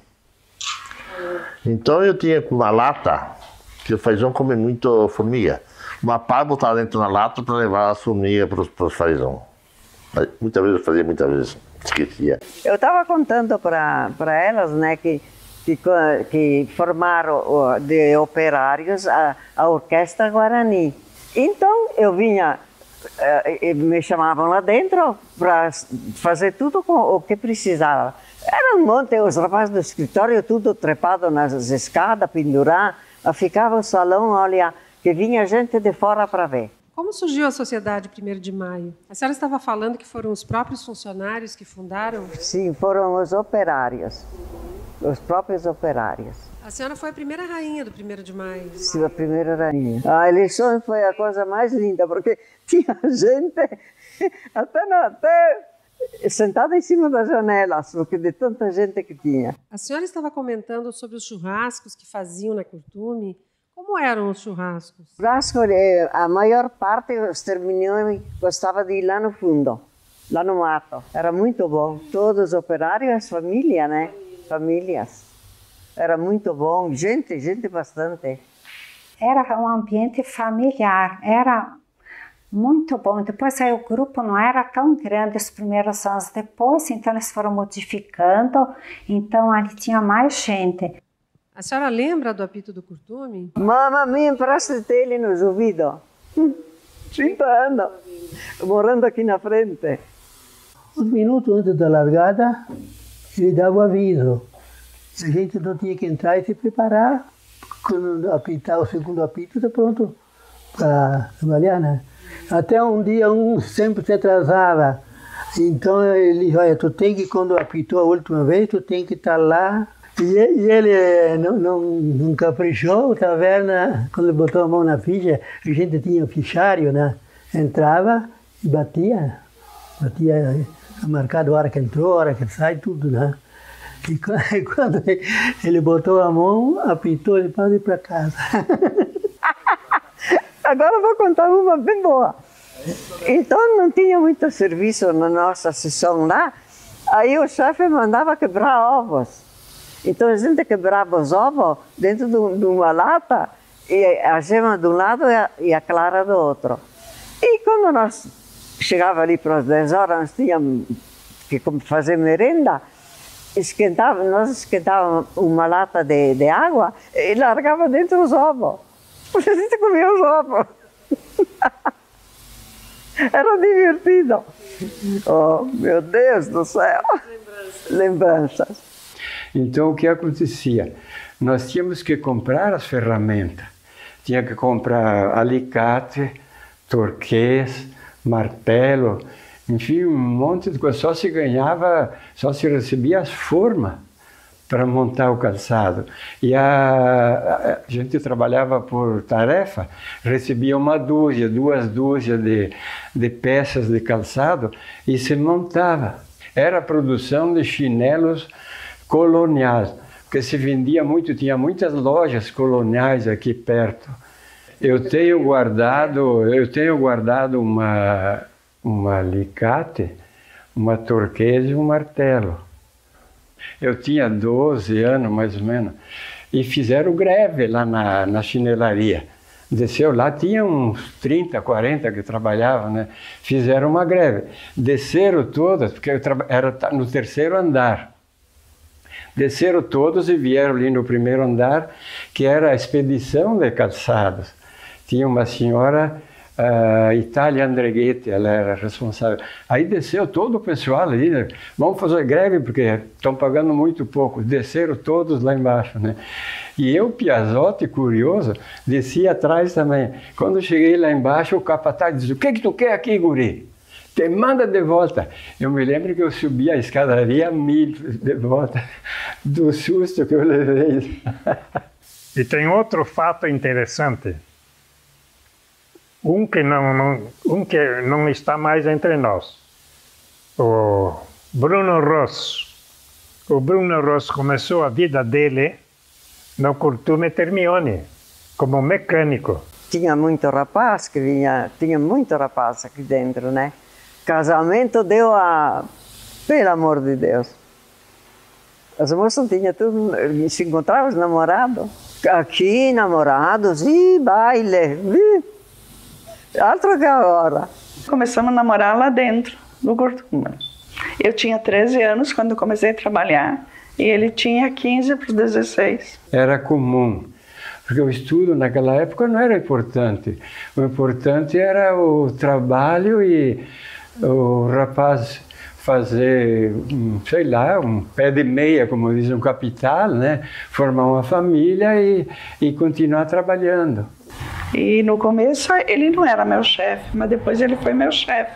Então eu tinha uma lata, que o fazão come muito formiga. Uma pá botava dentro da lata para levar as formigas para os fazão. Muitas vezes eu fazia, muitas vezes esquecia. Eu estava contando para elas, né, que formaram de operários a Orquestra Guarani. Então eu vinha, me chamavam lá dentro para fazer tudo com o que precisava. Era um monte, os rapazes do escritório, tudo trepado nas escadas, pendurar. Ficava o salão, olha, que vinha gente de fora para ver. Como surgiu a Sociedade 1º de Maio? A senhora estava falando que foram os próprios funcionários que fundaram? Sim, foram os operários, os próprios operários. A senhora foi a primeira rainha do 1º de Maio. Sim, a primeira rainha. A eleição foi a coisa mais linda, porque tinha gente até sentada em cima das janelas, porque de tanta gente que tinha. A senhora estava comentando sobre os churrascos que faziam na Curtume. Como eram os churrascos? Churrasco, a maior parte, os terminiões gostavam de ir lá no fundo, lá no mato. Era muito bom. Todos os operários, as famílias, né? Famílias. Era muito bom. Gente bastante. Era um ambiente familiar. Era muito bom. Depois aí o grupo não era tão grande os primeiros anos depois, então eles foram modificando, então ali tinha mais gente. A senhora lembra do apito do Curtume? Mamãe, me empresta ele nos ouvidos. 30 anos, morando aqui na frente. Uns minutos antes da largada, ele dava o aviso. A gente não tinha que entrar e se preparar. Quando apitar o segundo apito, está pronto para trabalhar, né? Até um dia um sempre se atrasava. Então ele disse, olha, tu tem que, quando apitou a última vez, tu tem que estar lá. E ele não caprichou, a taverna, quando ele botou a mão na ficha, a gente tinha o fichário, né? Entrava e batia marcado a hora que entrou, a hora que sai, tudo, né? E quando ele botou a mão, apitou, ele pode ir para casa. Agora eu vou contar uma bem boa. Então não tinha muito serviço na nossa sessão lá, aí o chefe mandava quebrar ovos. Então a gente quebrava os ovos dentro de uma lata, e a gema de um lado e a clara do outro. E quando nós chegava ali para as 10 horas, nós tínhamos que fazer merenda, nós esquentávamos uma lata de água e largava dentro os ovos. A gente comia os ovos. Era divertido. Oh, meu Deus do céu. Lembranças. Então, o que acontecia? Nós tínhamos que comprar as ferramentas. Tinha que comprar alicate, torquês, martelo, enfim, um monte de coisa. Só se ganhava, só se recebia as formas para montar o calçado. E a gente trabalhava por tarefa, recebia uma dúzia, 2 dúzias de peças de calçado e se montava. Era a produção de chinelos coloniais, porque se vendia muito, tinha muitas lojas coloniais aqui perto. Eu tenho guardado um alicate, uma torquês e um martelo. Eu tinha 12 anos, mais ou menos, e fizeram greve lá na chinelaria. Desceu lá, tinha uns 30, 40 que trabalhavam, né? Fizeram uma greve. Desceram todas, porque era no 3º andar. Desceram todos e vieram ali no 1º andar, que era a expedição de calçados. Tinha uma senhora, Itália Andreghetti, ela era responsável. Aí desceu todo o pessoal ali, né? Vamos fazer greve porque estão pagando muito pouco. Desceram todos lá embaixo, né? E eu, piazote, curioso, desci atrás também. Quando cheguei lá embaixo, o capataz disse, o que tu quer aqui, guri? Te manda de volta. Eu me lembro que eu subi a escadaria 1000 de volta, do susto que eu levei. E tem outro fato interessante. Um que não está mais entre nós. O Bruno Ross. O Bruno Ross começou a vida dele no Curtume Termione, como mecânico. Tinha muito rapaz que vinha, tinha muito rapaz aqui dentro, né? Casamento deu a... Pelo amor de Deus. As moças tinham tudo, se encontravam os namorados. Aqui, namorados, baile, altro que agora. Começamos a namorar lá dentro do Curtume. Eu tinha 13 anos quando comecei a trabalhar e ele tinha 15 para os 16. Era comum, porque o estudo naquela época não era importante. O importante era o trabalho e o rapaz fazer, sei lá, um pé de meia, como diz um capital, né? Formar uma família e continuar trabalhando. E no começo ele não era meu chefe, mas depois ele foi meu chefe.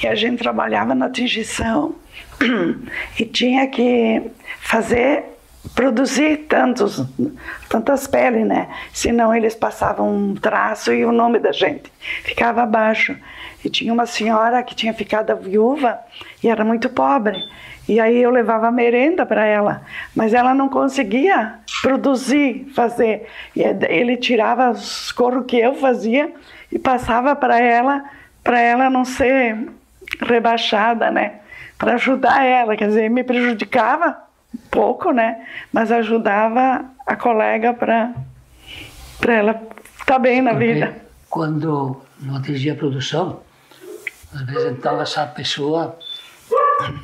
E a gente trabalhava na tingição e tinha que produzir tantas peles, né? Senão eles passavam um traço e o nome da gente ficava abaixo. E tinha uma senhora que tinha ficado viúva e era muito pobre. E aí eu levava merenda para ela, mas ela não conseguia produzir, fazer. E ele tirava os corros que eu fazia e passava para ela não ser rebaixada, né? Para ajudar ela, quer dizer, me prejudicava pouco, né? Mas ajudava a colega para ela estar bem na vida. Quando não atingia a produção, às vezes então essa pessoa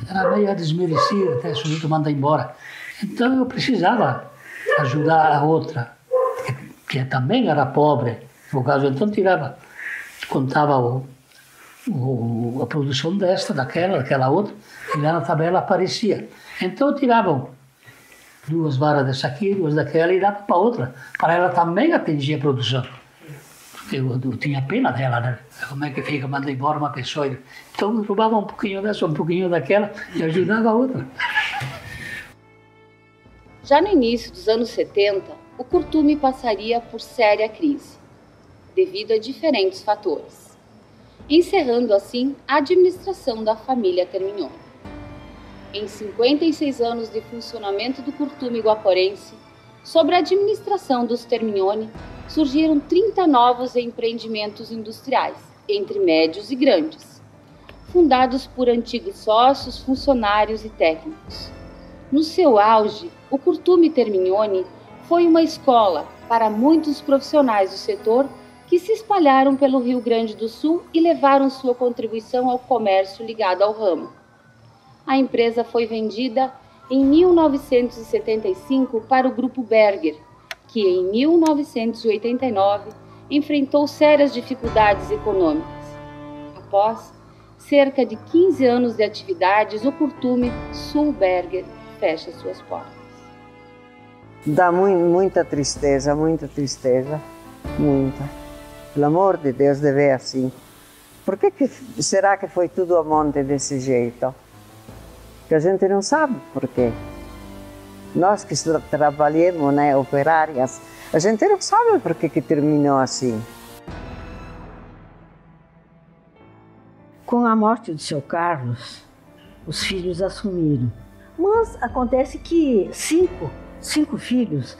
era meio desmerecida, até o sujeito manda embora. Então eu precisava ajudar a outra, que também era pobre, no caso, então contava a produção daquela outra, e lá na tabela aparecia. Então tiravam 2 varas dessa aqui, 2 daquela e dava para outra, para ela também atingir a produção. Eu tinha pena dela, né? Como é que fica, manda embora uma pessoa? Então eu roubava um pouquinho dessa, um pouquinho daquela e ajudava a outra. Já no início dos anos 70, o Curtume passaria por séria crise, devido a diferentes fatores, encerrando assim a administração da família Termignoni. Em 56 anos de funcionamento do Curtume guaporense, sob a administração dos Termignoni, surgiram 30 novos empreendimentos industriais, entre médios e grandes, fundados por antigos sócios, funcionários e técnicos. No seu auge, o Curtume Termignoni foi uma escola para muitos profissionais do setor que se espalharam pelo Rio Grande do Sul e levaram sua contribuição ao comércio ligado ao ramo. A empresa foi vendida em 1975 para o Grupo Berger, que em 1989 enfrentou sérias dificuldades econômicas. Após cerca de 15 anos de atividades, o Curtume Sulberger fecha suas portas. Dá muita tristeza, muita. Pelo amor de Deus, deve ser assim. Por que será que foi tudo a monte desse jeito? Que a gente não sabe por quê. Nós que trabalhamos, né, operárias, a gente não sabe por que terminou assim. Com a morte do seu Carlos, os filhos assumiram. Mas acontece que cinco filhos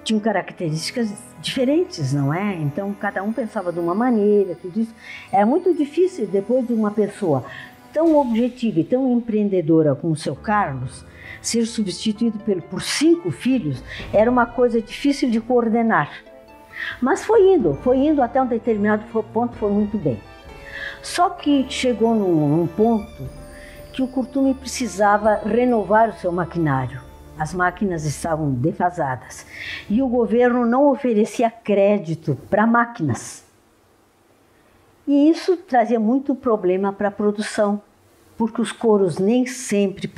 tinham características diferentes, não é? Então cada um pensava de uma maneira, tudo isso. É muito difícil depois de uma pessoa tão objetiva e tão empreendedora como o seu Carlos ser substituído por 5 filhos era uma coisa difícil de coordenar. Mas foi indo até um determinado ponto, foi muito bem. Só que chegou num ponto que o Curtume precisava renovar o seu maquinário. As máquinas estavam defasadas e o governo não oferecia crédito para máquinas. E isso trazia muito problema para a produção, porque os couros nem sempre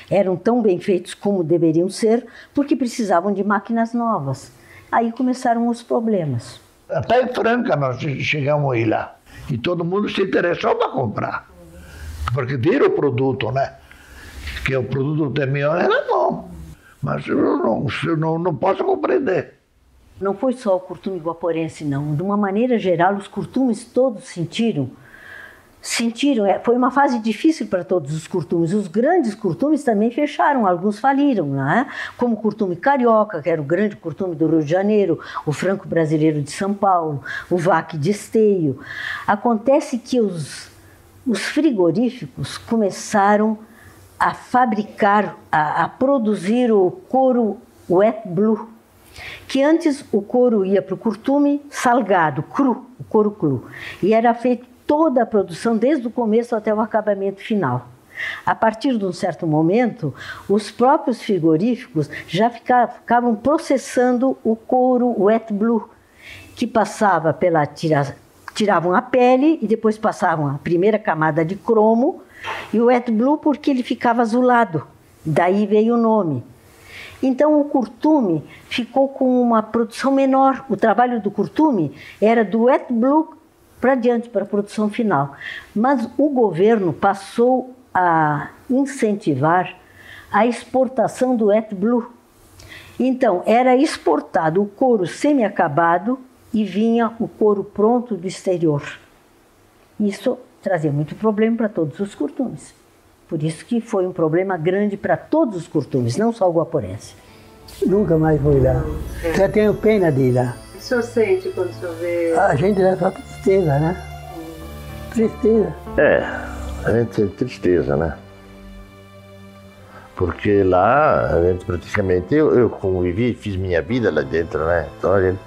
eram tão bem feitos como deveriam ser, porque precisavam de máquinas novas. Aí começaram os problemas. Até em Franca nós chegamos a ir lá e todo mundo se interessou para comprar, porque viram o produto, né? Que o produto do Termignoni era bom, mas eu não posso compreender. Não foi só o Curtume guaporense, não. De uma maneira geral, os curtumes todos sentiram. Foi uma fase difícil para todos os curtumes. Os grandes curtumes também fecharam, alguns faliram, né? Como o Curtume Carioca, que era o grande curtume do Rio de Janeiro, o Franco Brasileiro de São Paulo, o VAC de Esteio. Acontece que os frigoríficos começaram a fabricar, a produzir o couro wet blue, que antes o couro ia para o curtume salgado, cru, o couro cru, e era feita toda a produção desde o começo até o acabamento final. A partir de um certo momento, os próprios frigoríficos já ficavam processando o couro wet blue, que passava pela tiravam a pele e depois passavam a primeira camada de cromo, e o wet blue porque ele ficava azulado, daí veio o nome. Então o curtume ficou com uma produção menor. O trabalho do curtume era do wet blue para diante, para a produção final. Mas o governo passou a incentivar a exportação do wet blue. Então era exportado o couro semi-acabado e vinha o couro pronto do exterior. Isso trazia muito problema para todos os curtumes. Por isso que foi um problema grande para todos os curtumes, não só o guaporense. Nunca mais fui lá. Já tenho pena de ir lá. O que o senhor sente quando o senhor vê? A gente é só tristeza, né? Tristeza. A gente sente tristeza, né? Porque lá, a gente praticamente, eu convivi, fiz minha vida lá dentro, né? Então a gente,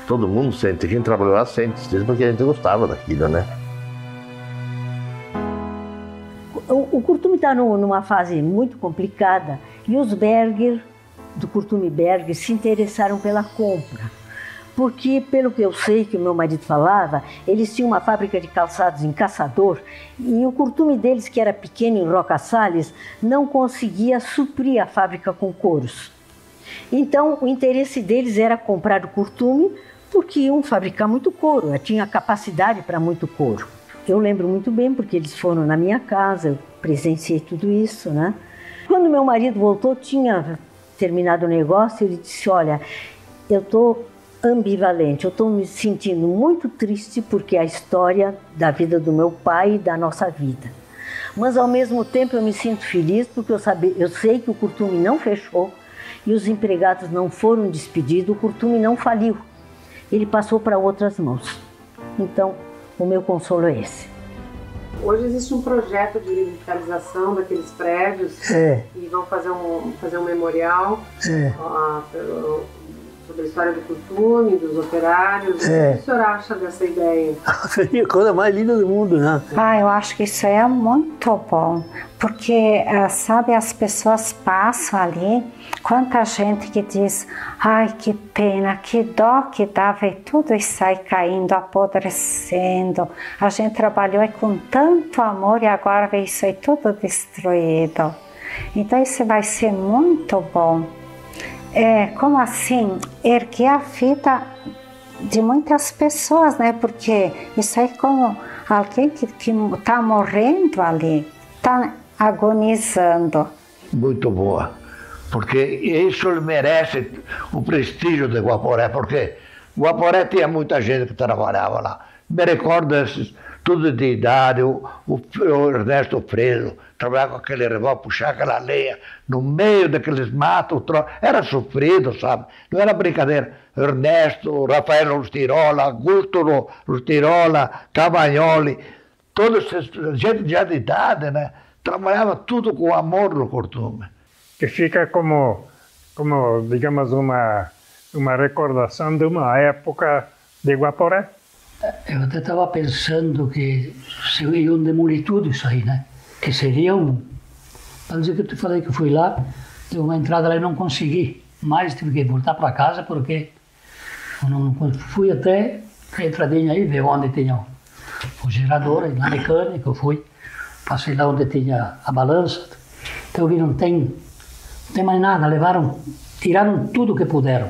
todo mundo sente, quem trabalhou lá sente tristeza porque a gente gostava daquilo, né? O curtume está numa fase muito complicada e os Berger, do curtume Berger, se interessaram pela compra. Porque, pelo que eu sei, que o meu marido falava, eles tinham uma fábrica de calçados em Caçador e o curtume deles, que era pequeno em Roca Salles, não conseguia suprir a fábrica com couros. Então, o interesse deles era comprar o curtume porque iam fabricar muito couro, tinha capacidade para muito couro. Eu lembro muito bem porque eles foram na minha casa, eu presenciei tudo isso, né? Quando meu marido voltou, tinha terminado o negócio, ele disse, olha, eu estou ambivalente, eu estou me sentindo muito triste porque é a história da vida do meu pai e da nossa vida. Mas ao mesmo tempo eu me sinto feliz porque eu sei que o curtume não fechou e os empregados não foram despedidos, o curtume não faliu, ele passou para outras mãos. Então, o meu consolo é esse. Hoje existe um projeto de revitalização daqueles prédios e vão fazer um memorial sobre a história do curtume, dos operários. O que o senhor acha dessa ideia? Seria a coisa mais linda do mundo, né? Eu acho que isso é muito bom, porque, sabe, as pessoas passam ali, quanta gente que diz, ai, que pena, que dó que dá, e tudo isso aí caindo, apodrecendo. A gente trabalhou com tanto amor e agora vê isso aí tudo destruído. Então isso vai ser muito bom. Como assim, erguer a vida de muitas pessoas, né? Porque isso aí é como alguém que está morrendo ali, está agonizando. Muito boa, porque isso merece o prestígio de Guaporé, porque Guaporé tinha muita gente que trabalhava lá. Me recordo tudo de idade, o Ernesto Fredo, trabalhava com aquele revólver, puxar aquela lenha no meio daqueles matos, era sofrido, sabe? Não era brincadeira. Ernesto, Rafael Rustirola, Augusto Rustirola, Cavagnoli, toda essa gente já de idade, né? Trabalhava tudo com amor no curtume. Que fica como digamos, uma recordação de uma época de Guaporé. Eu até estava pensando que se iam demolir tudo isso aí, né? Que seria Para dizer que eu te falei que eu fui lá, deu uma entrada lá e não consegui. Mas tive que voltar para casa porque eu não fui até a entradinha aí, ver onde tinha o gerador, na mecânica eu fui. Passei lá onde tinha a balança. Então eu vi, não tem mais nada, tiraram tudo que puderam.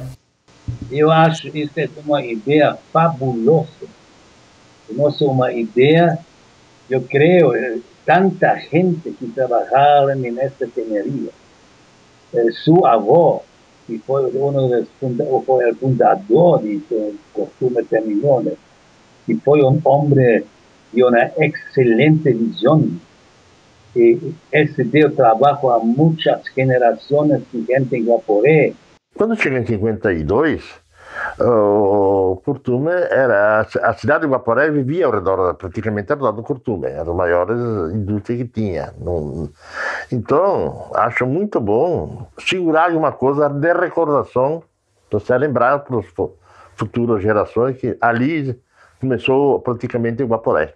Eu acho que isso é uma ideia fabulosa. Nossa, uma ideia, eu creio, tanta gente que trabalhava nessa teneria. Seu avô, que foi foi o fundador do Curtume Terminone, que foi homem de uma excelente visão. E esse deu trabalho a muitas gerações de gente em Guaporé. Quando eu cheguei em 52, o Curtume era a cidade de Guaporé vivia praticamente ao redor do Curtume, era a maior indústria que tinha. Então, acho muito bom segurar uma coisa de recordação Então, você lembrar para as futuras gerações que ali começou praticamente o Guaporé.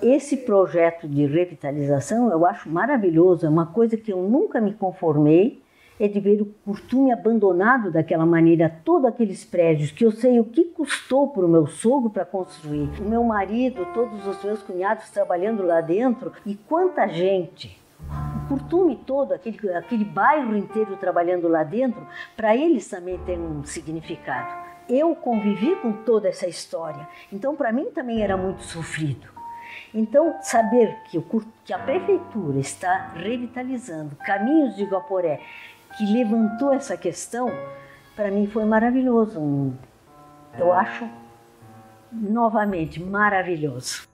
Esse projeto de revitalização eu acho maravilhoso, é uma coisa que eu nunca me conformei, é de ver o Curtume abandonado daquela maneira, todos aqueles prédios, que eu sei o que custou para o meu sogro para construir, o meu marido, todos os meus cunhados trabalhando lá dentro, e quanta gente, o Curtume todo, aquele bairro inteiro trabalhando lá dentro, para eles também tem um significado. Eu convivi com toda essa história, então para mim também era muito sofrido. Então, saber que a prefeitura está revitalizando Caminhos de Guaporé, que levantou essa questão, para mim foi maravilhoso. Eu acho, novamente, maravilhoso.